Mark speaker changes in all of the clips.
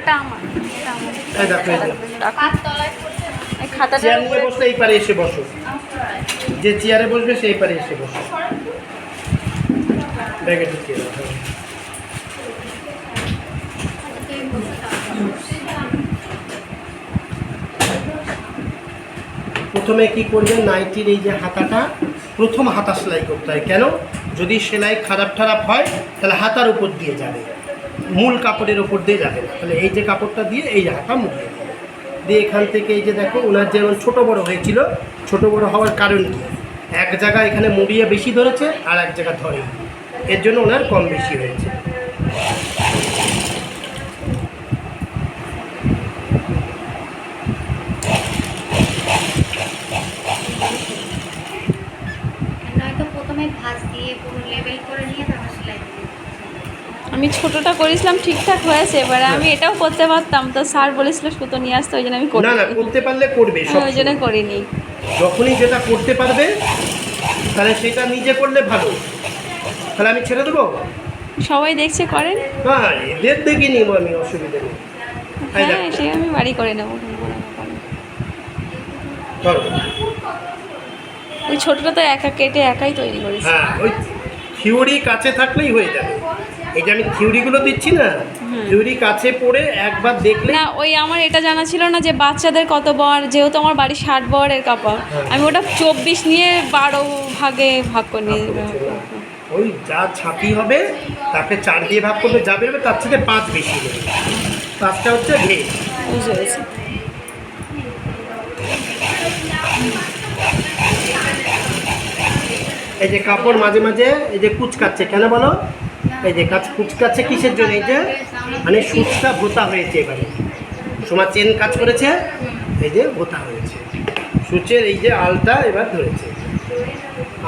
Speaker 1: খাতাটা আমার,
Speaker 2: এই দেখো
Speaker 1: এই খাতাটা
Speaker 2: চেয়ার নিয়ে বসলে এই পারে এসে বসো, যে চেয়ারে বসবে সেই পারে এসে বসো। ব্যাগে ঢুকিয়ে দাও। প্রথমে কি করবেন, নাইটির এই যে হাতাটা প্রথম হাতা সেলাই করতে হয়। কেন? যদি সেলাই খারাপ খারাপ হয় তাহলে হাতার উপর দিয়ে যাবে, মূল কাপড়ের উপর দিয়ে যাবে না। তাহলে এই যে কাপড়টা দিয়ে এই হাতা মুড়িয়ে দেবে, দিয়ে এখান থেকে এই যে দেখো ওনার যেমন ছোটো বড়ো হয়েছিল, ছোটো বড়ো হওয়ার কারণ কি, এক জায়গায় এখানে মুড়িয়ে বেশি ধরেছে আর এক জায়গা ধরে, এর জন্য ওনার কম বেশি হয়েছে।
Speaker 1: আমি ছোটটা করেছিলাম, ঠিকঠাক হয়েছে। এবারে আমি এটাও করতে পারতাম, তো স্যার বলেছিল সুতো নিয়ে আসতে, ওই জন্য আমি করি
Speaker 2: না না, করতে পারলে করবে,
Speaker 1: ওই জন্য করিনি।
Speaker 2: যখনই যেটা করতে পারবে তাহলে সেটা নিজে করলে ভালো। তাহলে আমি ছেড়ে দেবো?
Speaker 1: সবাই দেখছে করেন।
Speaker 2: হ্যাঁ, এদের দেখে নিব আমি, অসুবিধা নেই।
Speaker 1: হ্যাঁ, সে আমি বাড়ি করে নেবো। ওই ছোটটা তো একা কেটে একাই তৈরি করেছি।
Speaker 2: হ্যাঁ, ওই থিওরি কাছে থাকলেই হয়ে যাবে। এই যে আমি থিওরিগুলো দিচ্ছি না, থিওরি কাছে পড়ে একবার দেখলে
Speaker 1: না, ওই আমার এটা জানা ছিল না যে বাচ্চাদের কত বর, যেহেতু আমার বাড়ি 60 বরের কাপড়, আমি ওটা 24 নিয়ে 12 ভাগে ভাগ করে নিয়ে।
Speaker 2: ওই যা ছাতি হবে তাকে 4 দিয়ে ভাগ করবে, যা বেরোবে তার থেকে 5 বেশি নেবে। 5টা হচ্ছে ঘে।
Speaker 1: বুঝে গেছি।
Speaker 2: এই যে কাপড় মাঝে মাঝে এই যে কুচকাচ্ছে, কেন বলো? এই যে কুচকাচ্ছে কিসের জন্য? এই যে মানে সুচটা ভোতা হয়েছে, এবারে সময় চেন কাজ করেছে, এই যে ভোতা হয়েছে, সুচের এই যে আলটা এবার ধরেছে,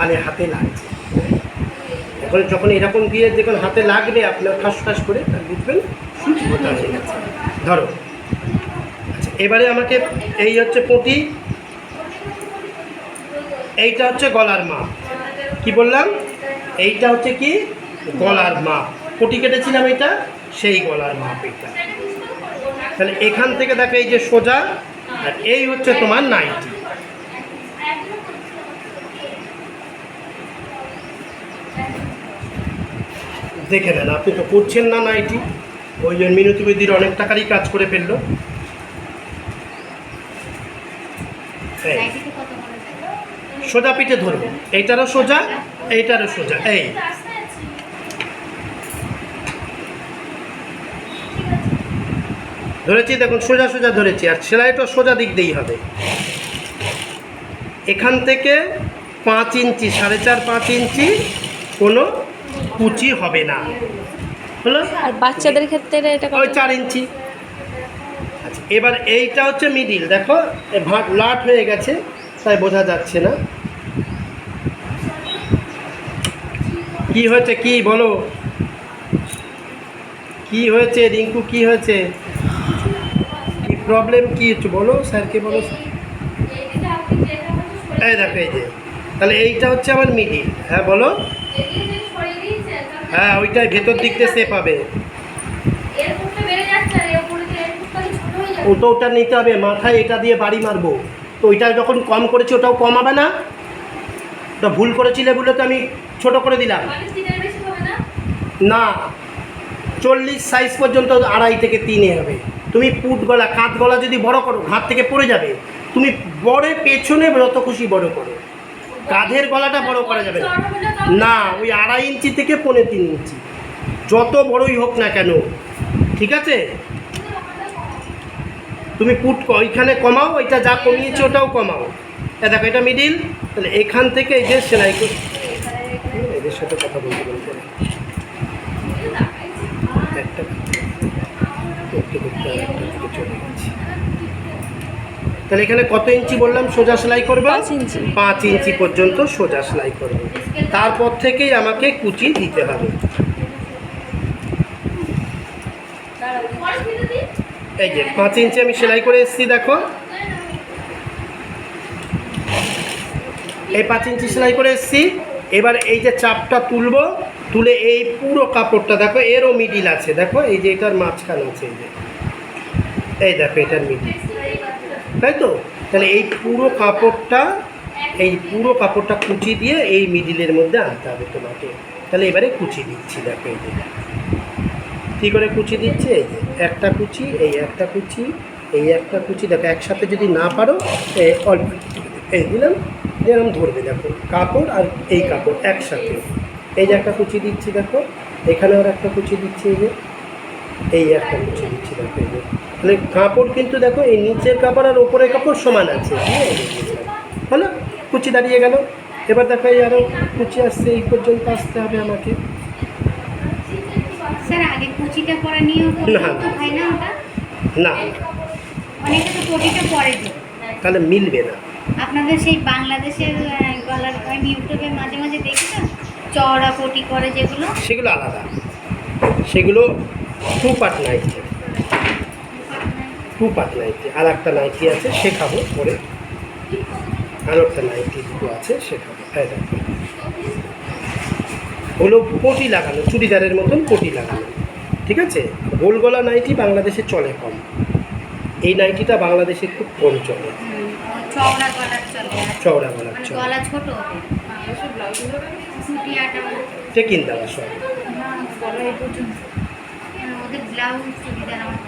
Speaker 2: আলে হাতে লাগছে। এখন যখন এরকম দিয়ে যখন হাতে লাগবে আপনার ঠাস ঠাস করে, বুঝবেন সুচ ভোতা হয়ে গেছে। ধরো, আচ্ছা, এবারে আমাকে এই হচ্ছে পটি, এইটা হচ্ছে গলার মাপ। কি বললাম? এইটা হচ্ছে কি গলার মাপ, পটি কেটেছিলাম এটা, সেই গলার মাপ এটা। তাহলে এখান থেকে দেখো এই যে সোজা, আর এই হচ্ছে তোমার নাইটি। দেখে নেন, আপনি তো করছেন না নাইটি, ওই জন্য মিনতি বৈদির অনেক টাকারই কাজ করে ফেললো। সোজা পিঠে ধরবো, এইটারও সোজা, এইটারও সোজা, এই ধরেছি, দেখুন সোজা সোজা ধরেছি, আর সেলাইটা সোজা দিক দিয়েই হবে। এখান থেকে 5 ইঞ্চি, 4.5-5 ইঞ্চি কোনো কুচি হবে না, হলো?
Speaker 1: আর বাচ্চাদের ক্ষেত্রে এটা
Speaker 2: ওই 4 ইঞ্চি। আচ্ছা, এবার এইটা হচ্ছে মিডিল, দেখো ভাগ লাট হয়ে গেছে তাই বোঝা যাচ্ছে না। কি হয়েছে, কি বলো, কি হয়েছে রিঙ্কু, কি হয়েছে, কি প্রবলেম, কি হচ্ছে বলো, স্যারকে বলো। এই দেখো এই যে, তাহলে এইটা হচ্ছে আমার মিডিল। হ্যাঁ বলো। হ্যাঁ, ওইটাই ভেতর দিক দিয়ে সেপ হবে। ওটা নিতে হবে, মাথায় এটা দিয়ে বাড়ি মারবো। তো ওইটা যখন কম করেছি ওটাও কম হবে না, ওটা ভুল করেছিলে বলে তো আমি ছোট করে দিলাম না। 40 সাইজ পর্যন্ত 2.5 থেকে 3 হবে। তুমি পুট গলা, কাঁধ গলা যদি বড় করো হাত থেকে পড়ে যাবে। তুমি বড় পেছনে যত খুশি বড় করো, কাঁধের গলাটা বড় করা যাবে না। ওই 2.5 ইঞ্চি থেকে 3.5 ইঞ্চি যত বড়ই হোক না কেন, ঠিক আছে? তুমি পুট ওইখানে কমাও, ওইটা যা কমিয়েছে ওটাও কমাও। দেখো এটা মিডিল, তাহলে এখান থেকে এই যে সেলাই করে এদের সাথে কথা বলতে বলতে একটা তাহলে এখানে কত ইঞ্চি বললাম সোজা সেলাই করবে?
Speaker 1: 5 ইঞ্চি।
Speaker 2: 5 ইঞ্চি পর্যন্ত সোজা সেলাই করবে, তারপর থেকেই আমাকে কুচি দিতে হবে। এই যে 5 ইঞ্চি আমি সেলাই করে এসেছি, দেখো এই 5 ইঞ্চি সেলাই করে এসেছি। এবার এই যে চাপটা তুলবো, তুলে এই পুরো কাপড়টা দেখো এরও মিডিল আছে, দেখো এই যে এটার মাঝখানে আছে, এই যে এই দেখো এটার মিডিল, তাই তো? তাহলে এই পুরো কাপড়টা কুচি দিয়ে এই মিডিলের মধ্যে আনতে হবে তোমাকে। তাহলে এবারে কুচি দিচ্ছি, দেখো এই যে কী করে কুচি দিচ্ছে। এই যে একটা কুচি, এই একটা কুচি, এই একটা কুচি, দেখো একসাথে যদি না পারো অল্প এই দিলাম, যেরকম ধরবে দেখো কাপড় আর এই কাপড় একসাথে। এই যে একটা কুচি দিচ্ছি, দেখো এখানে আর একটা কুচি দিচ্ছি, এই একটা কুচি দিচ্ছি, দেখো এই যে। তাহলে কাপড় কিন্তু দেখো এই নিচের কাপড় আর ওপরের কাপড় সমান আছে, হলো কুচি দাঁড়িয়ে গেল। এবার দেখো এই আরও কুচি আসছে, এই পর্যন্ত আসতে হবে আমাকে।
Speaker 3: স্যার আগে কুচিটা পরে নিয়েও
Speaker 2: না
Speaker 3: হয় না ওটা?
Speaker 2: না,
Speaker 3: অনেকে তো কোটিটা পরে দেয়,
Speaker 2: তাহলে মিলবে না।
Speaker 3: আপনাদের সেই বাংলাদেশের গলার আমি ইউটিউবে মাঝে মাঝে দেখি না, চওড়া কোটি করে যেগুলো,
Speaker 2: সেগুলো আলাদা, সেগুলো টু পার্ট নাইটি, আর একটা নাইটি আছে শেখাবো পরে, আর একটা নাইটি দুটো আছে শেখাবো। হ্যাঁ দেখো ওগুলো পটি লাগানো, চুড়িদারের মতন পটি লাগানো, ঠিক আছে? গোল গলা নাইটি বাংলাদেশে চলে কম, এই নাইটিটা বাংলাদেশে খুব কম চলে,
Speaker 3: চওড়া গলার চলে,
Speaker 2: চওড়া গলার
Speaker 3: মানে
Speaker 2: চলে,
Speaker 3: গলা ছোট ছুটিয়াটা
Speaker 2: টেকিন দেওয়া সব।
Speaker 3: ওদের ব্লাউজ চুড়িদার আমার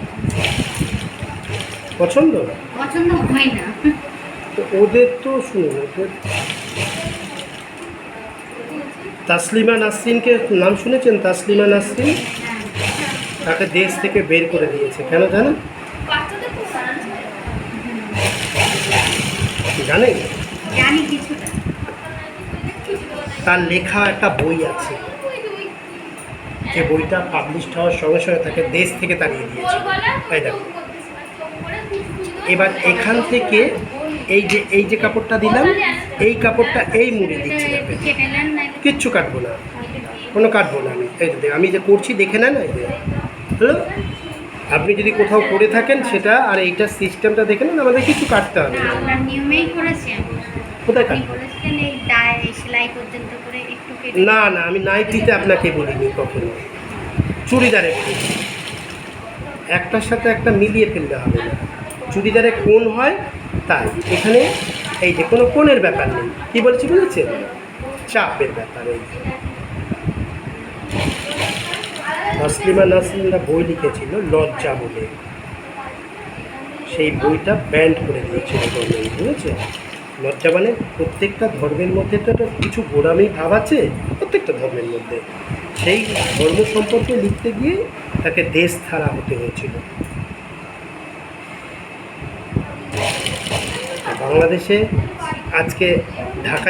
Speaker 2: পছন্দ
Speaker 3: পছন্দ হয় না।
Speaker 2: তো ওদের তো শুনুন, ওদের তাসলিমা নাসরিনকে নাম শুনেছেন? তাসলিমা নাসরিন, তাকে দেশ থেকে বের করে দিয়েছে, কেন জানেন? জানেন?
Speaker 3: জানি কিছুটা।
Speaker 2: তার লেখা একটা বই আছে, যে বইটা পাবলিশ হওয়ার সঙ্গে সঙ্গে তাকে দেশ থেকে তাড়িয়ে দিয়েছে। তাই দেখো এবার এখান থেকে এই যে কাপড়টা দিলাম, এই কাপড়টা এই মুড়ে দিচ্ছি, দেখবেন
Speaker 3: কেটে নেন না
Speaker 2: কিচ্ছু কাটবো না, কোনো কাটবো না। আমি যে করছি দেখে নেন, এই যে হলো। আপনি যদি কোথাও করে থাকেন সেটা, আর এইটার সিস্টেমটা দেখে নেন, আমাদের কিছু কাটতে হবে না।
Speaker 3: আপনার নিয়মেই করেছি আমি।
Speaker 2: কোথায়
Speaker 3: আপনি
Speaker 2: কাটবো?
Speaker 3: করেছিলেন এই ডাই সেলাই পর্যন্ত করে একটু কেটে।
Speaker 2: না না, আমি নাইটিতে আপনাকে বলিনি কখনো, চুড়িদারে বলেছি। একটার সাথে একটা মিলিয়ে ফেলতে হবে না, চুড়িদারে কোণ হয় তাই। এখানে এই যে কোনো কোণের ব্যাপার নেই, কী বলছি বুঝেছেন? চাপের ব্যাপার। এই তাসলিমা নাসরিনরা বই লিখেছিল লজ্জা বলে, সেই বইটা ব্যান্ড করে দিয়েছিল গভর্নমেন্ট, বুঝেছে? লজ্জা মানে প্রত্যেকটা ধর্মের মধ্যে তো একটা কিছু গোড়ামি ভাব আছে, প্রত্যেকটা ধর্মের মধ্যে। সেই ধর্ম সম্পর্কে লিখতে গিয়ে তাকে দেশ ছাড়া হতে হয়েছিল। বাংলাদেশে আজকে ঢাকা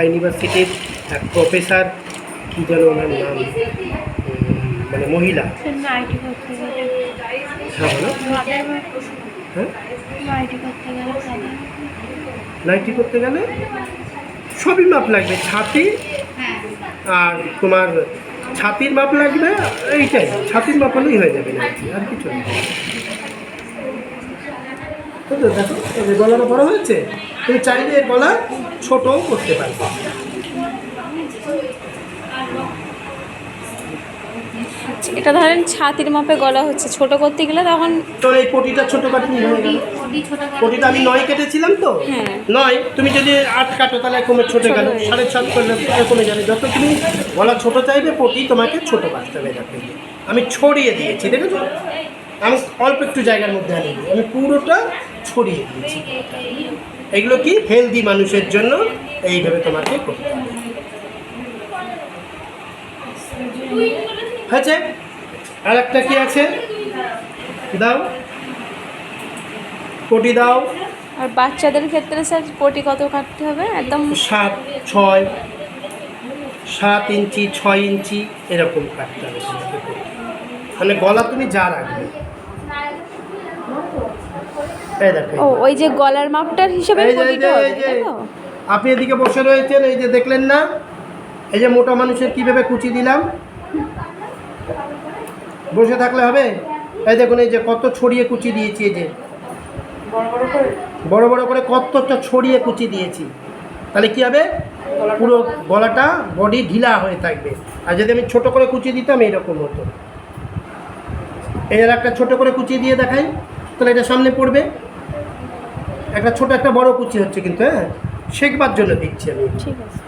Speaker 2: ইউনিভার্সিটির এক প্রফেসর, কী যেন ওনার নাম, মানে মহিলা, হ্যাঁ বলো, হ্যাঁ নাইটি করতে গেলে সবই মাপ লাগবে, ছাতি আর তোমার ছাতির মাপ লাগবে, এইটাই ছাতির মাপ হলেই হয়ে যাবে নাইটি, আর কিছু না। তো দেখো এই গলাটা বড় হয়েছে, তুমি চাইলে এর গলা ছোটও করতে পারবে।
Speaker 1: এটা ধরেন ছাতির মাপে গলা হচ্ছে, ছোট করতে গেলে তখন
Speaker 2: তো এই পটিটা ছোট কাটনি হয়ে গেল, পটিটা আমি 9 কেটেছিলাম তো,
Speaker 1: হ্যাঁ।
Speaker 2: 9 তুমি যদি 8 কাটো তাহলে কমে ছোট গেল, 7.5 করলে কমে যাবে। যত তুমি গলা ছোট চাইবে পটি তোমাকে ছোট কাটতে হবে। দেখো আমি ছড়িয়ে দিয়েছি, দেখেছো? আমি অল্প একটু জায়গার মধ্যে আনিনি, আমি পুরোটা ছড়িয়ে দিয়েছি। এগুলো কি হেলদি মানুষের জন্য এইভাবে তোমাকে করতে হবে। হয়েছে? আর একটা কি আছে, দাও পটি দাও।
Speaker 1: আর বাচ্চাদের ক্ষেত্রে স্যার পটি কত কাটতে হবে? একদম
Speaker 2: 7, 6, 7 ইঞ্চি 6 ইঞ্চি এরকম কাটতে হবে তোমাকে পটি। মানে গলা তুমি যা রাখবে। এই দেখো,
Speaker 1: ও ওই যে গলার মাপটার হিসেবে
Speaker 2: এই যে
Speaker 1: পটিটা হবে,
Speaker 2: এই যে
Speaker 1: তাই তো?
Speaker 2: আপনি এদিকে বসে রয়েছেন, এই যে দেখলেন না, এই যে মোটা মানুষের কীভাবে কুচি দিলাম, বসে থাকলে হবে? এই দেখুন এই যে কত ছড়িয়ে কুচি দিয়েছি, এই যে বড় বড় করে কতটা ছড়িয়ে কুচি দিয়েছি। তাহলে কী হবে? পুরো গলাটা বডি ঢিলা হয়ে থাকবে। আর যদি আমি ছোট করে কুচি দিতাম এইরকম হতো। এর একটা ছোট করে কুচি দিয়ে দেখাই, তাহলে এটা সামনে পড়বে। একটা ছোট একটা বড় কুচি হচ্ছে কিন্তু, হ্যাঁ শেখবার জন্য দিচ্ছি আমি।
Speaker 1: ঠিক আছে।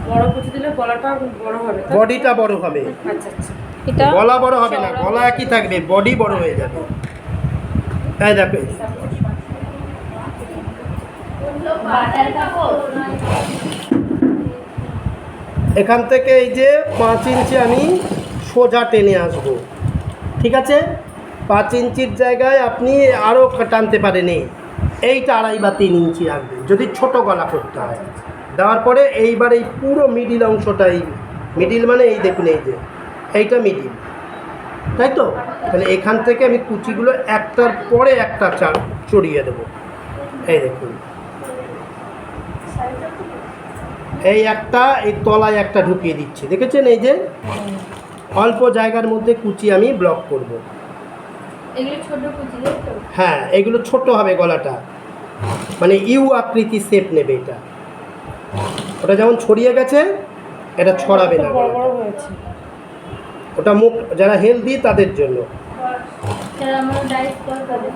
Speaker 4: বড় কুচি দিলে গলাটা বড় হবে, তাই?
Speaker 2: বডিটা বড় হবে,
Speaker 4: আচ্ছা আচ্ছা।
Speaker 1: এটা
Speaker 2: গলা বড় হবে না, গলা একই থাকবে, বডি বড় হয়ে যাবে। তাই দেখো এই যে।
Speaker 3: বাটার কাপড়
Speaker 2: এখান থেকে এই যে 5 ইঞ্চি আমি সোজা টেনে আসব, ঠিক আছে? 5 ইঞ্চির জায়গায় আপনি আরও টানতে পারেন, এইটা 2.5 বা 3 ইঞ্চি রাখবেন যদি ছোট গলা করতে হয়। দেওয়ার পরে এইবার এই পুরো মিডিল অংশটাই, মিডিল মানে এই দেখুন এই যে এইটা মিডিল, তাই তো? তাহলে এখান থেকে আমি কুচিগুলো একটার পরে একটা চড়িয়ে দেবো। এই দেখুন, এই একটা, এই তলায় একটা ঢুকিয়ে দিচ্ছি, দেখেছেন? এই যে অল্প জায়গার মধ্যে কুচি আমি ব্লক করব।
Speaker 3: এগুলো ছোট কুচি তাই তো?
Speaker 2: হ্যাঁ, এগুলো ছোট হবে, গলাটা মানে ইউ আকৃতি শেপ নেবে এটা। ওটা যেমন ছড়িয়ে গেছে, এটা ছড়াবে না
Speaker 4: বড় বড়
Speaker 2: গলাটা।
Speaker 4: হয়েছে।
Speaker 2: ওটা মুখ যারা হেলদি তাদের জন্য।
Speaker 3: স্যার আমার ডাইস কল করেন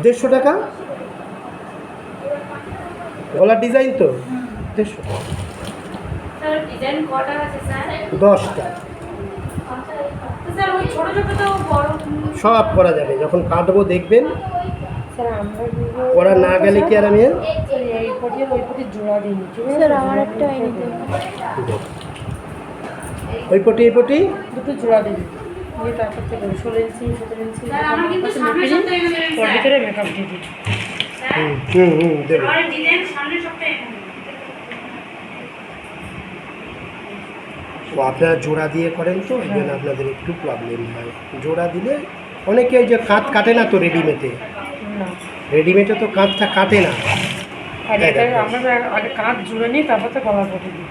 Speaker 2: 150 টাকা গলার ডিজাইন তো, 150 টাকা।
Speaker 3: স্যার ডিজাইন কটা আছে স্যার?
Speaker 2: 10টা
Speaker 3: স্যার ওই ছোট ছোট তো বড়
Speaker 2: সব করা যাবে, যখন কাটবো দেখবেন।
Speaker 4: স্যার আমরা
Speaker 2: করা না গেলে কি আর আমি
Speaker 4: এই পটির ওই পটির জোড়া দিইনি, ঠিক আছে?
Speaker 1: স্যার আমার একটা এনে দিন।
Speaker 2: ওই পটি এই পটি
Speaker 4: দুটো জোড়া দিই, দিয়ে তারপর থেকে 16 ইঞ্চি 17 ইঞ্চি
Speaker 3: স্যার আমার কিন্তু সামনে সপ্তাহে এনে
Speaker 4: ওর ভিতরে মেকআপ দিয়ে দিই।
Speaker 2: দেবে।
Speaker 3: আমার ডিজাইন সামনে সপ্তাহে এনে
Speaker 2: ও আপনারা জোড়া দিয়ে করেন তো, এই জন্য আপনাদের একটু প্রবলেম হয়। জোড়া দিলে অনেকে ওই যে কাঁধ কাটে না তো রেডিমেডে,
Speaker 4: না,
Speaker 2: রেডিমেডে তো কাঁধটা কাটে না।
Speaker 4: আর এটা আমরা আগে কাঁধ জুড়ে নিই, তারপর তো গলা পটি দিই।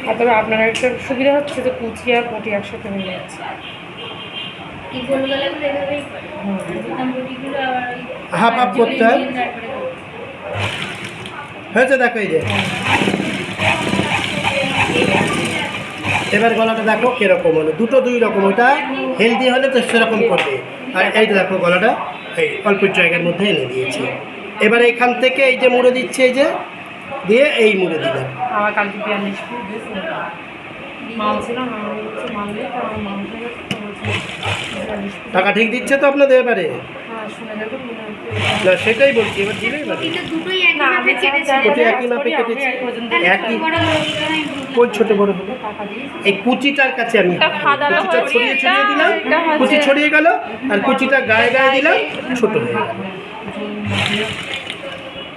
Speaker 4: আর তবে আপনার একটা সুবিধা হচ্ছে যে কুচি আর পটি একসাথে হয়ে যাচ্ছে।
Speaker 3: এই গোলগলাগুলো এভাবেই করে বোতাম বুটিগুলো আবার ওই
Speaker 2: হাফ হাফ করতে হয়। হয়েছে দেখো এই যে, এবার গলাটা দেখো কিরকম হলো, দুটো দুই রকম। ওটা হেলদি হলে তো সেরকম করবে, আর এইটা দেখো গলাটা এই অল্প জায়গার মধ্যে এনে দিয়েছি। এবার এখান থেকে এই যে মুড়ে দিচ্ছে, এই যে দিয়ে এই মুড়ে দিলাম।
Speaker 4: আমার কালকে বিয়াল্লিশ পিস ড্রেস মাল ছিল না, আমি হচ্ছে মাল নিয়ে তো আমার মাল হয়ে গেছে, তো বলছি 42 পিস।
Speaker 2: টাকা ঠিক দিচ্ছে তো আপনাদের এবারে?
Speaker 4: হ্যাঁ, শুনে যাবে মনে হচ্ছে।
Speaker 2: না সেটাই বলছি, এবার দিলে এবারে
Speaker 3: এটা দুটোই একই
Speaker 4: না,
Speaker 3: মাপে
Speaker 4: আমি
Speaker 3: কেটেছিলেন
Speaker 2: কোটি একই মাপে কেটেছি, একই
Speaker 3: বড় বড় আমি
Speaker 2: কোন ছোট বড় হলো।
Speaker 4: টাকা দিয়েছি।
Speaker 2: এই কুচিটার কাছে আমি
Speaker 1: এটা ফাদারা
Speaker 2: কুচিটা
Speaker 1: হচ্ছে,
Speaker 2: ছড়িয়ে ছড়িয়ে
Speaker 1: এটা-
Speaker 2: দিলাম,
Speaker 1: এটা হচ্ছে-
Speaker 2: কুচি ছড়িয়ে গেল, আর কুচিটা গায়ে গায়ে দিলাম, ছোট হয়ে গেল।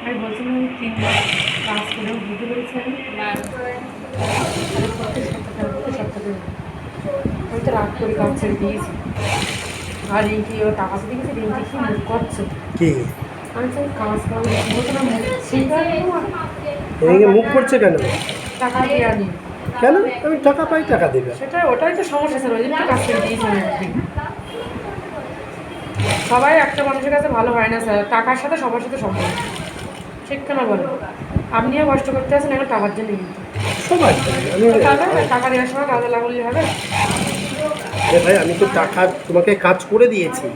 Speaker 4: আমি বলছিলাম আমি 3 মাস কাজ করে বুঝতে পেরেছি আমি আমি তো রাগ করে কাজ ছেড়ে দিয়েছি। আর এই কি ও টাকা দিয়ে গেছে, রিঙ্কি কি মুখ করছে,
Speaker 2: কি
Speaker 4: আমি চাই কাজ করা বলতে না মুখ সেইটা
Speaker 2: এদিকে মুখ করছে কেন?
Speaker 4: টাকা দিয়ে আনি।
Speaker 2: কেন? আমি টাকা পাই, টাকা দেবে।
Speaker 4: সেটা ওটাই তো সমস্যা স্যার, ওই জন্য তো কাজ ছেড়ে দিয়েছি আমি একদিন। সবাই একটা মানুষের কাছে ভালো হয় না স্যার, টাকার সাথে সবার সাথে সম্পর্ক, ঠিক কেন বলেন? আপনিও কষ্ট করতে আছেন এখন টাকার জন্য, কিন্তু
Speaker 2: সবাই পাই। আমি
Speaker 4: তাহলে টাকা দেওয়ার সময় কাজে লাগালেই হবে।
Speaker 2: আরে ভাই, আমি তো টাকা তোমাকে কাজ করে দিয়েছি,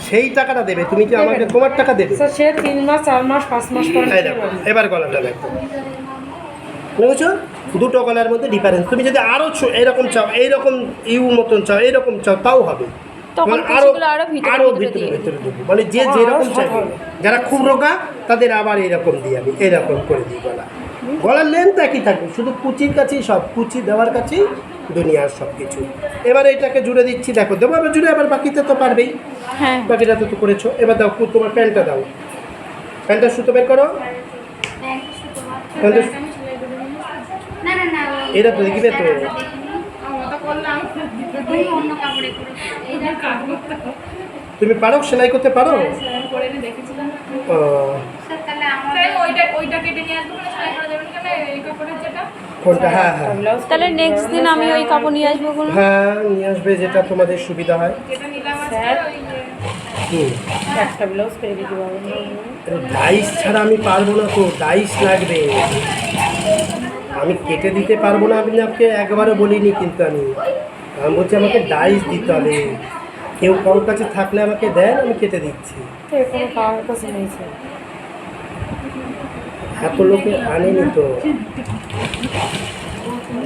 Speaker 2: সেই টাকাটা দেবে, তুমি কি আমাকে তোমার টাকা দেবে?
Speaker 4: স্যার সে 3 মাস 4 মাস 5 মাস পরে
Speaker 2: এই দেখো, এবার গলাটা দেখো, বুঝেছো? দুটো গলার মধ্যে ডিফারেন্স। তুমি যদি আরও এরকম চাও, এইরকম ইউ মতন চাও, এইরকম চাও, তাও হবে।
Speaker 1: তখন
Speaker 2: মানে
Speaker 1: কুচিগুলো আরো ভিতরে
Speaker 2: আরো
Speaker 1: ভিতরে
Speaker 2: ভিতরে
Speaker 1: দিয়ে
Speaker 2: ভিতরে দেবো, মানে যে যেরকম চাইবে। যারা খুব রোগা তাদের আবার এরকম দিই, আমি এরকম করে দিই গলা। গলার লেন্থ একই থাকবে, শুধু কুচির কাছেই সব, কুচি দেওয়ার কাছেই দুনিয়ার সব কিছু। এবার এটাকে জুড়ে দিচ্ছি, দেখো দেবো, আবার জুড়ে, আবার বাকিতে তো পারবেই,
Speaker 1: হ্যাঁ
Speaker 2: বাকিটা তো করেছো। এবার দাও, তোমার প্যান্টটা দাও, প্যান্টটা সুতো বের করো। প্যান্টটা
Speaker 3: না না না
Speaker 2: এটা তো দেখবে তো,
Speaker 3: ওই অন্য কাপড়ে করে এইটা কাপড়
Speaker 2: তুমি পারো সেলাই করতে পারো?
Speaker 3: করে দেখেছিলাম
Speaker 2: ও,
Speaker 3: স্যার তাহলে আমাদের ওইটা কেটে নিয়ে আসবো না সেলাই করা যাবে না কেন এই কাপড়ের যেটা
Speaker 2: কোনটা? হ্যাঁ হ্যাঁ
Speaker 1: তাহলে নেক্সট দিন আমি ওই কাপড় নিয়ে আসবো কোনো।
Speaker 2: হ্যাঁ, নিয়ে আসবে যেটা তোমাদের সুবিধা হয়।
Speaker 3: যেটা নিলাম
Speaker 4: স্যার
Speaker 2: হুম,
Speaker 4: একটা ব্লাউজ করে দিতে পারবেন না?
Speaker 2: ডাইস ছাড়া আমি পারবো না তো, ডাইস লাগবে। আমি কেটে দিতে পারবো না, আপনি আপনাকে একবারও বলিনি, কিন্তু আমি বলছি আমাকে ডাইস দিতে হবে। কেউ কারোর কাছে থাকলে আমাকে দেন, আমি কেটে দিচ্ছি।
Speaker 4: তো কোনো কারোর কাছে নেই স্যার।
Speaker 2: এত লোকে আনেনি তো।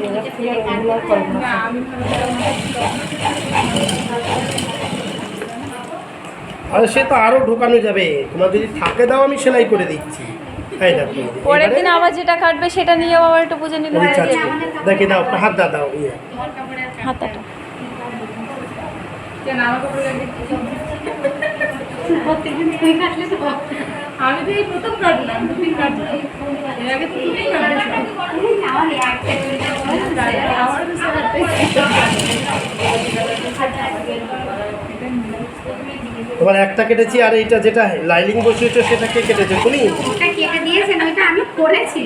Speaker 4: এরা কি আর ওগুলো আর করে না।
Speaker 2: আর সে তো আরও ঢোকানো যাবে, তোমার যদি থাকে দাও আমি সেলাই করে দিচ্ছি। এই দেখো
Speaker 1: পরের দিন আবার যেটা কাটবে সেটা নিয়েও আবার একটু বুঝে নিলে হয়ে
Speaker 2: রিচার্জ
Speaker 1: যাবে।
Speaker 2: দেখে দাও, হাত দাও ইয়ে
Speaker 1: হাতাটা
Speaker 3: প্রত্যেকদিন তুমি কাটলে তো আমি তো এই প্রথম কাটলাম, 2-3 কাটলাম, এর আগে তো তুমি কাটলে আমার
Speaker 2: তোমার একটা কেটেছি, আর এইটা যেটা লাইলিং বসিয়েছো সেটা কে কেটেছো তুমি?
Speaker 3: ওটা কেটে দিয়েছেন, ওইটা আমি করেছি।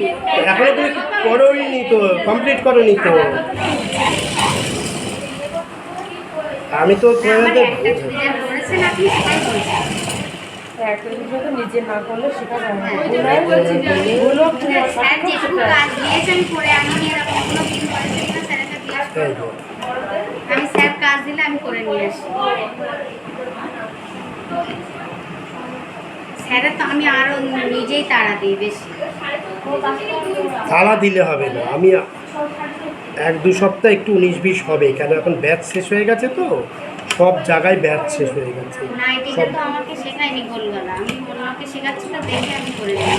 Speaker 2: এখনো তুমি করোনি তো, কমপ্লিট করোনি তো। আমি তো
Speaker 3: আমার
Speaker 2: তোমাদের
Speaker 3: একটা চুড়িদার করেছেন আপনি, সেটাই বলছেন।
Speaker 4: একটা জিনিস তো নিজে না করলে শেখা যায় না।
Speaker 3: স্যার যেটুকু কাজ দিয়েছেন করে আমি এরকম কোনো দিন করেছি না, স্যারকে জিজ্ঞাসা
Speaker 2: এই যে,
Speaker 3: আমি স্যার কাজ দিলে আমি করে নিয়ে আসি। স্যারের তো আমি আরো নিজেই তাড়া দিই বেশি।
Speaker 2: তাড়া দিলে হবে না। আমি 1-2 সপ্তাহ একটু 19-20 হবে, কেন এখন ব্যাচ শেষ হয়ে গেছে তো, সব জায়গায় ব্যাচ শেষ হয়ে গেছে।
Speaker 3: নাইটিটা তো আমাকে শেখায়নি গোলগলা, আমি অন্যকে শেখাচ্ছি তো দেখে আমি করে নিই।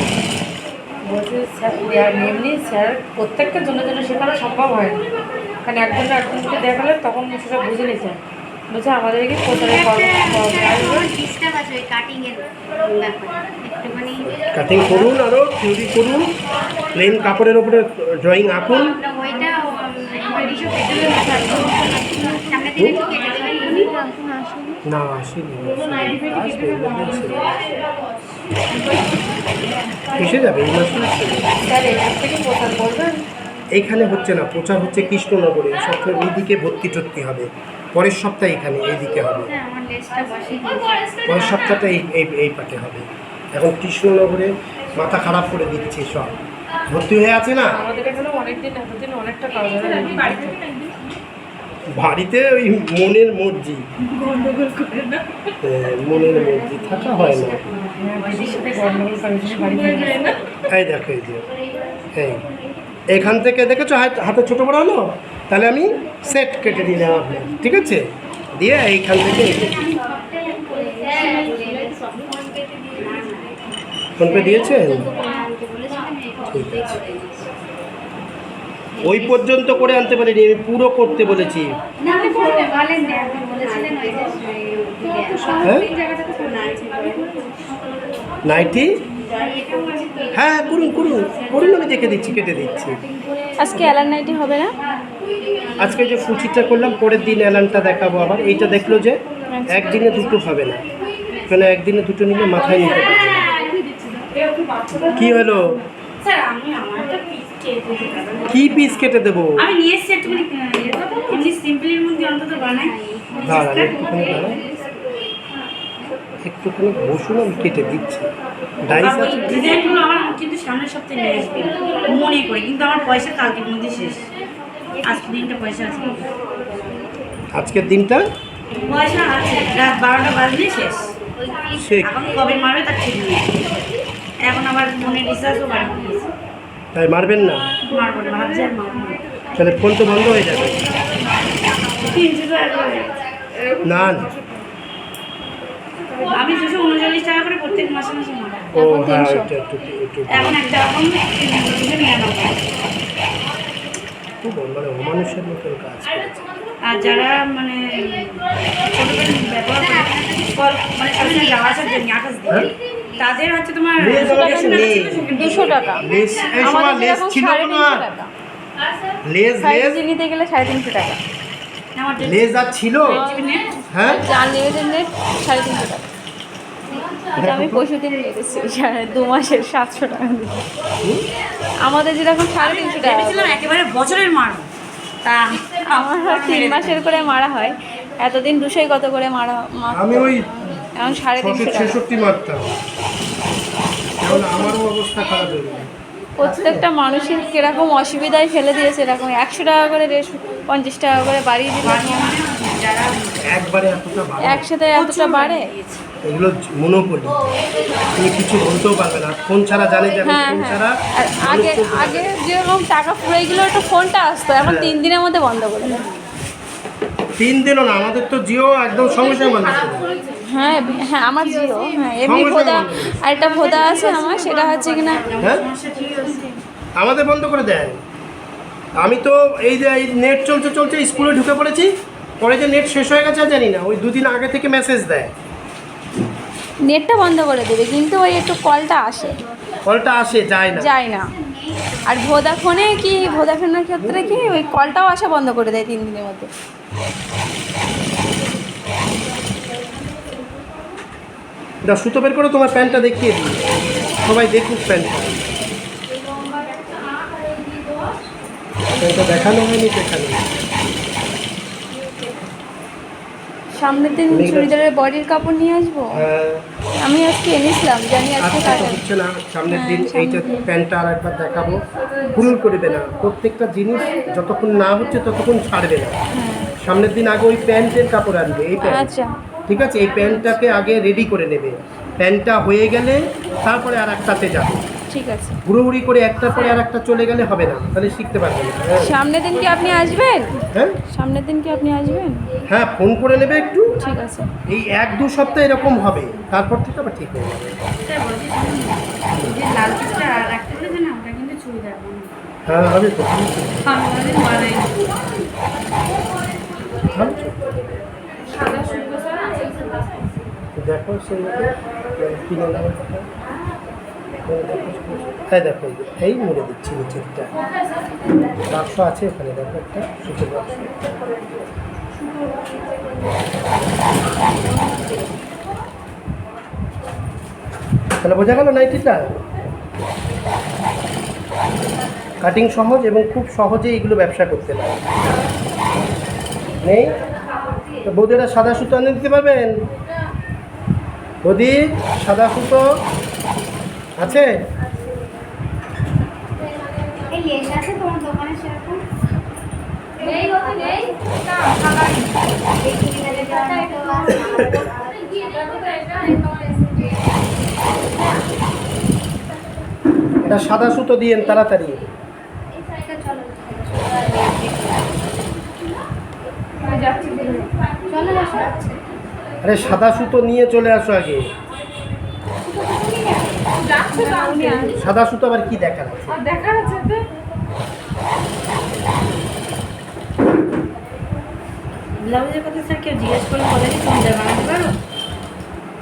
Speaker 4: বলছে স্যার এমনি স্যার প্রত্যেকটা জন্য শেখানো সম্ভব হয় না, কারণ একজনকে দেখালে তখন সেটা বুঝে নিতেন। বলছে আমাদেরকে কোথায়
Speaker 3: ডিস্টার্ব আছে ওই কাটিং এর ব্যাপারে একটুখানি।
Speaker 2: কাটিং করুন, আরও থিওরি করুন, প্লেন কাপড়ের ওপরে ড্রয়িং আঁকুন।
Speaker 3: ওইটা এডিশন কেটে দেবেন, সামনে থেকে কি কেটে দেবেন উনি?
Speaker 2: না আসেনি, এসে যাবে এই মাসে আসবে।
Speaker 4: স্যার এখান থেকে কোথায় বলবেন?
Speaker 2: এইখানে হচ্ছে না, প্রচার হচ্ছে কৃষ্ণনগরে, এই সপ্তাহে এইদিকে ভর্তি টর্তি হবে, পরের সপ্তাহে এখানে এইদিকে হবে,
Speaker 3: হ্যাঁ, আমার লেসটা বসে দিয়েছি।
Speaker 2: পরের সপ্তাহটা এই পাটে হবে। এখন কৃষ্ণনগরে মাথা খারাপ করে দিচ্ছে, সব ভর্তি হয়ে আছে না।
Speaker 4: আমাদের এখানে এতদিন অনেকটা কাজ হয়।
Speaker 2: বাড়িতে ওই মনের মর্জি, মনের মর্জি থাকা হয় না।
Speaker 4: দিদির সাথে গন্ডগোল করে বাড়িতে
Speaker 2: এই দেখো, এই যে এখান থেকে দেখেছো হাতে ছোটো বড় হলো, তাহলে আমি সেট কেটে দিলাম আপনার, ঠিক আছে, দিয়ে এইখান থেকে ফোনপে দিয়েছেন? ঠিক আছে, ওই পর্যন্ত করে আনতে পারিনি, আমি পুরো করতে বলেছি।
Speaker 3: না আপনি করতে বলেন না, আপনি বলেছিলেন ওই যে
Speaker 2: হ্যাঁ নাইটি, হ্যাঁ করুন করুন করুন, আমি দেখে দিচ্ছি, কেটে দিচ্ছি।
Speaker 1: আজকে অ্যালান নাইটি হবে না?
Speaker 2: আজকে যে ফুচিটা করলাম, পরের দিন অ্যালানটা দেখাবো আবার। এইটা দেখলো যে একদিনে দুটো হবে না, কেন একদিনে দুটো নিলে মাথায় নিতে পারবে না। কি হলো?
Speaker 3: স্যার আমি আমারটা পিস কেটে দিতে
Speaker 2: কি পিস কেটে দেবো?
Speaker 3: আমি নিয়ে এসেছি একটুখানি এমনি সিম্পলের মধ্যে অন্তত বানাই।
Speaker 2: দাঁড়ান একটুখানি, দাঁড়ান একটুখানি বসুন, আমি কেটে দিচ্ছি। ডাইস আছে?
Speaker 5: ডিজাইনগুলো আমার কিন্তু সামনের সপ্তাহে নিয়ে আসবে মনে করি, কিন্তু আমার পয়সা কালকের মধ্যে শেষ। আজকে দিনটা পয়সা আছে,
Speaker 2: আজকের দিনটা
Speaker 5: পয়সা আছে, রাত 12টা বাজলে শেষ।
Speaker 2: সে
Speaker 5: এখন কবে মারবে তার ঠিক নেই। এখন আবার মনে রিচার্জও বাড়বে,
Speaker 2: তাই মারবেন না,
Speaker 5: মারবো না, ভাবছি আর মারবো না।
Speaker 2: তাহলে ফোন তো বন্ধ হয়ে যাবে।
Speaker 5: 300 টাকা করে।
Speaker 2: না না,
Speaker 5: আমি 239 টাকা করে প্রত্যেক মাসে মাসে মারি।
Speaker 2: ও
Speaker 1: এখন
Speaker 2: হ্যাঁ
Speaker 1: 300
Speaker 2: এটা একটু একটু
Speaker 5: এখন একটা রকম 299।
Speaker 2: খুব মানে অমানুষের মতন কাজ করেছে।
Speaker 5: আর যারা মানে ছোটো ব্যবহার করে মানে সামনে যাওয়া আসার জন্য 28 দিন,
Speaker 2: হ্যাঁ?
Speaker 5: তাদের হচ্ছে তোমার
Speaker 2: লেজ আমাদের নেই।
Speaker 1: 200 টাকা।
Speaker 2: লেস এই সময়
Speaker 1: আমাদের
Speaker 2: লেস
Speaker 1: যেরকম
Speaker 2: ছিল না,
Speaker 1: 350 টাকা।
Speaker 2: লেস
Speaker 1: সাইজ নিতে গেলে 350 টাকা।
Speaker 5: আমার
Speaker 2: লেস আর ছিল, হ্যাঁ
Speaker 1: আনলিমিটেড নেট 350 টাকা। এটা আমি পরশুদিন নিয়ে এসেছি 2 মাসের 700 টাকা দিয়ে। আমাদের যেরকম 350 টাকা,
Speaker 5: ভেবেছিলাম একেবারে বছরের মার, তা
Speaker 1: আমার 3 মাসের করে মারা হয়। এতদিন 200 কত করে মারা মারতো।
Speaker 2: আমি ওই
Speaker 1: এখন 350 টাকা।
Speaker 2: 666 মারতাম, এখন আমারও অবস্থা খারাপ হয়ে গেল।
Speaker 1: প্রত্যেকটা মানুষের কিরকম অসুবিধায় ফেলে দিয়েছে, এরকম 100 টাকা করে রেট 50 টাকা করে বাড়িয়ে দিল।
Speaker 5: যারা
Speaker 2: একবারে এতটা বাড়ে?
Speaker 1: একসাথে এতটা বাড়ে?
Speaker 2: এগুলো মনোপলি, তুমি কিছু বলতেও পারবে না। ফোন ছাড়া জানে যে আমি
Speaker 1: হ্যাঁ
Speaker 2: ফোন
Speaker 1: হ্যাঁ।
Speaker 2: ছাড়া
Speaker 1: আর আগে
Speaker 2: মানুষ চলতে পারে
Speaker 1: আগে
Speaker 2: না।
Speaker 1: যেরকম টাকা ফুরাই গেলে একটা ফোনটা আসতো, এখন
Speaker 2: হ্যাঁ।
Speaker 1: 3 দিনের মধ্যে বন্ধ করে দেয়।
Speaker 2: 3 দিনও না, আমাদের তো জিও একদম সঙ্গে সঙ্গে বন্ধ করে দেয়।
Speaker 1: হ্যাঁ হ্যাঁ, আমার জিও, হ্যাঁ এমনি
Speaker 2: সঙ্গে সঙ্গে
Speaker 1: ভোদা,
Speaker 2: বন্ধ করে দেয়।
Speaker 1: আরেকটা ভোদা আছে আমার, সেটা হচ্ছে কিনা
Speaker 2: হ্যাঁ,
Speaker 5: সমস্যা ঠিক আছে।
Speaker 2: আমাদের বন্ধ করে দেয়। আমি তো এই যে এই নেট চলছে চলছে স্কুলে ঢুকে পড়েছি, পরে যে নেট শেষ হয়ে গেছে আর জানি না, ওই 2 দিন আগে থেকে মেসেজ দেয়,
Speaker 1: নেটটা বন্ধ করে দেবে, কিন্তু ওই একটু কলটা আসে,
Speaker 2: কলটা আসে যায় না।
Speaker 1: যায় না। আর ভোদাফোনে কি, ভোদাফোনের ক্ষেত্রে কি ওই কলটাও আসা বন্ধ করে দেয় 3 দিনের মধ্যে।
Speaker 2: দাও সুতো বের করে তোমার প্যান্টটা দেখিয়ে দিই, সবাই দেখুক প্যান্টটা। প্যান্টটা দেখানো হয়নি, দেখানো।
Speaker 1: সামনের দিন চুড়িদারের বডির কাপড় নিয়ে আসবো।
Speaker 2: হ্যাঁ,
Speaker 1: আমি আজকে এনেছিলাম, জানি আজকে
Speaker 2: আজকে তো
Speaker 1: কাটার।
Speaker 2: হচ্ছে না, সামনের দিন
Speaker 1: হ্যাঁ,
Speaker 2: এইটা
Speaker 1: সামনের দিন।
Speaker 2: প্যান্টটা আর একবার দেখাবো। ভুল করবে না, প্রত্যেকটা জিনিস যতক্ষণ না হচ্ছে ততক্ষণ ছাড়বে না। সামনের দিন আগে ওই প্যান্টের কাপড় আনবে, এই প্যান্ট,
Speaker 1: আচ্ছা
Speaker 2: ঠিক আছে? এই প্যান্টটাকে আগে রেডি করে নেবে, প্যান্টটা হয়ে গেলে তারপরে আর একটাতে যাবে।
Speaker 1: ঠিক আছে।
Speaker 2: হুড়োহুড়ি করে একটার পরে আর একটা চলে গেলে হবে না, তাহলে শিখতে পারবে না। হ্যাঁ,
Speaker 1: সামনের দিন কি আপনি আসবেন?
Speaker 2: হ্যাঁ,
Speaker 1: সামনের দিন কি আপনি আসবেন?
Speaker 2: হ্যাঁ, ফোন করে নেবে একটু।
Speaker 1: ঠিক আছে।
Speaker 2: এই 1-2 সপ্তাহ এরকম হবে, তারপর থেকে আবার ঠিক হয়ে যাবে।
Speaker 5: সেটা বলছি, যে লাল পিসটা রাখতে বলেছে না, ওটা কিন্তু চুড়িদার বানানো।
Speaker 2: হ্যাঁ, হবে তো,
Speaker 5: আমি কোনোদিন বানাই না।
Speaker 2: হবে তো। দেখো সেই মতো কিনে নেওয়ার কথা। হ্যাঁ দেখো, এই মুড়ে দিচ্ছি নিচেরটা, বাক্স আছে ওখানে, দেখো একটা সুতো বাক্স। তাহলে বোঝা গেল নাইটিটা? কাটিং সহজ এবং খুব সহজে এগুলো ব্যবসা করতে পারে। নেই তো বৌদিরা সাদা সুতো এনে দিতে পারবেন? বৌদি সাদা সুতো আছে?
Speaker 6: এই লেস আছে তোমার দোকানে সেরকম?
Speaker 2: এটা সাদা সুতো দিয়েন তাড়াতাড়ি।
Speaker 6: চলে আসো।
Speaker 2: আরে সাদা সুতো নিয়ে চলে আসো আগে। সাদা সুতো আবার কি দেখার আছে?
Speaker 3: আর দেখার আছে তো।
Speaker 5: ব্লাউজের কথা স্যার কেউ জিজ্ঞেস করলে বলে কি চুড়িদার বানাতে পারো?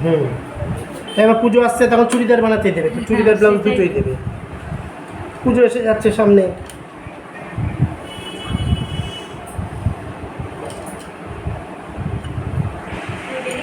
Speaker 2: হুম, এবার পুজো আসছে, তখন চুড়িদার বানাতে দেবে, তো চুড়িদার ব্লাউজ দুটোই দেবে। পুজো এসে যাচ্ছে সামনে,